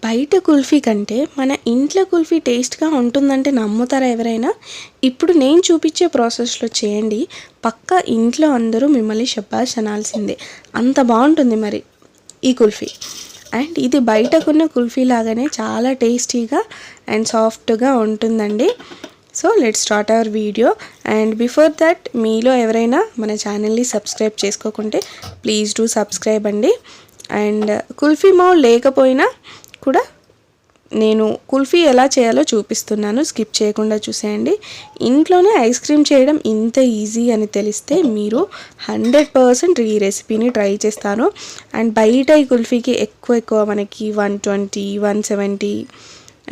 బయట కుల్ఫీ కంటే మన ఇంట్లో కుల్ఫీ టేస్ట్గా ఉంటుందంటే నమ్ముతారా ఎవరైనా? ఇప్పుడు నేను చూపించే ప్రాసెస్లో చేయండి, పక్కా ఇంట్లో అందరూ మిమ్మల్ని శబ్బాష్ అనాల్సిందే. అంత బాగుంటుంది మరి ఈ కుల్ఫీ. అండ్ ఇది బయట కొన్న కుల్ఫీ లాగానే చాలా టేస్టీగా అండ్ సాఫ్ట్గా ఉంటుందండి. So let start our video. And before that, మీలో ఎవరైనా మన ఛానల్ని సబ్స్క్రైబ్ చేసుకోకుంటే ప్లీజ్ డూ సబ్స్క్రైబ్ అండి. అండ్ కుల్ఫీ మౌల్ లేకపోయినా కూడా నేను కుల్ఫీ ఎలా చేయాలో చూపిస్తున్నాను, స్కిప్ చేయకుండా చూసేయండి. ఇంట్లోనే ఐస్ క్రీమ్ చేయడం ఇంత ఈజీ అని తెలిస్తే మీరు 100% ఈ రెసిపీని ట్రై చేస్తారు. అండ్ బయట ఈ కుల్ఫీకి ఎక్కువ మనకి 120, 170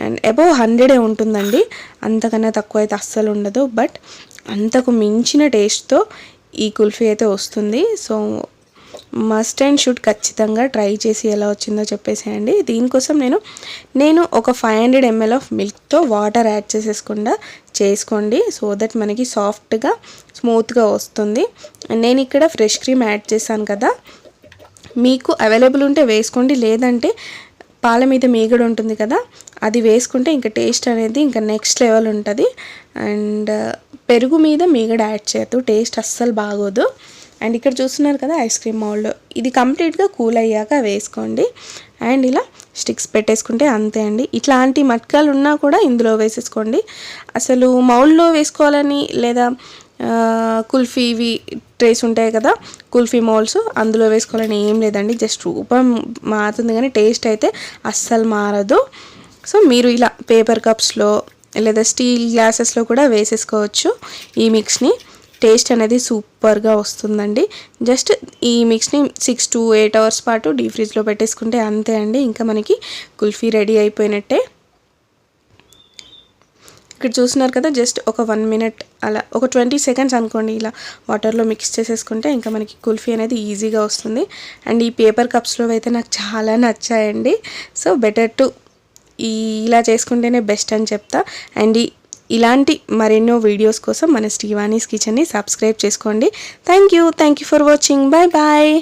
అండ్ అబౌవ్ 100 ఉంటుందండి. అంతకన్నా తక్కువ అయితే అస్సలు ఉండదు. బట్ అంతకు మించిన టేస్ట్తో ఈ కుల్ఫీ అయితే వస్తుంది. సో మస్ట్ అండ్ షుడ్ ఖచ్చితంగా ట్రై చేసి ఎలా వచ్చిందో చెప్పేసేయండి. దీనికోసం నేను ఒక 500 ml ఆఫ్ మిల్క్తో వాటర్ యాడ్ చేసుకోండి. సో దట్ మనకి సాఫ్ట్గా స్మూత్గా వస్తుంది. నేను ఇక్కడ ఫ్రెష్ క్రీమ్ యాడ్ చేశాను కదా, మీకు అవైలబుల్ ఉంటే వేసుకోండి, లేదంటే పాల మీద మీగడ ఉంటుంది కదా, అది వేసుకుంటే ఇంకా టేస్ట్ అనేది ఇంకా నెక్స్ట్ లెవెల్ ఉంటుంది. అండ్ పెరుగు మీద మీగడ యాడ్ చేయొద్దు, టేస్ట్ అస్సలు బాగోదు. అండ్ ఇక్కడ చూస్తున్నారు కదా ఐస్ క్రీమ్ మౌల్డ్, ఇది కంప్లీట్గా కూల్ అయ్యాక వేసుకోండి. అండ్ ఇలా స్టిక్స్ పెట్టేసుకుంటే అంతే అండి. ఇట్లాంటి మట్కాలు ఉన్నా కూడా ఇందులో వేసేసుకోండి. అసలు మౌల్డ్లో వేసుకోవాలని లేదా కుల్ఫీవి ట్రేస్ ఉంటాయి కదా, కుల్ఫీ మౌల్డ్స్, అందులో వేసుకోవాలని ఏం లేదండి. జస్ట్ రూపం మారుతుంది కానీ టేస్ట్ అయితే అస్సలు మారదు. సో మీరు ఇలా పేపర్ కప్స్లో లేదా స్టీల్ గ్లాసెస్లో కూడా వేసేసుకోవచ్చు ఈ మిక్స్ని. టేస్ట్ అనేది సూపర్గా వస్తుందండి. జస్ట్ ఈ మిక్స్ని 6 to 8 hours పాటు డీప్ ఫ్రిడ్జ్లో పెట్టేసుకుంటే అంతే అండి, ఇంకా మనకి కుల్ఫీ రెడీ అయిపోయినట్టే. ఇక్కడ చూస్తున్నారు కదా, జస్ట్ ఒక 1 minute అలా ఒక 20 seconds అనుకోండి, ఇలా వాటర్లో మిక్స్ చేసేసుకుంటే ఇంకా మనకి కుల్ఫీ అనేది ఈజీగా వస్తుంది. అండ్ ఈ పేపర్ కప్స్లో అయితే నాకు చాలా నచ్చాయండి. సో బెటర్ టు ఇలా చేసుకుంటేనే బెస్ట్ అని చెప్తా. అండ్ ఇలాంటి మరెన్నో వీడియోస్ కోసం మన శ్రీవాణీస్ కిచెన్ని సబ్స్క్రైబ్ చేసుకోండి. Thank you for watching. Bye bye.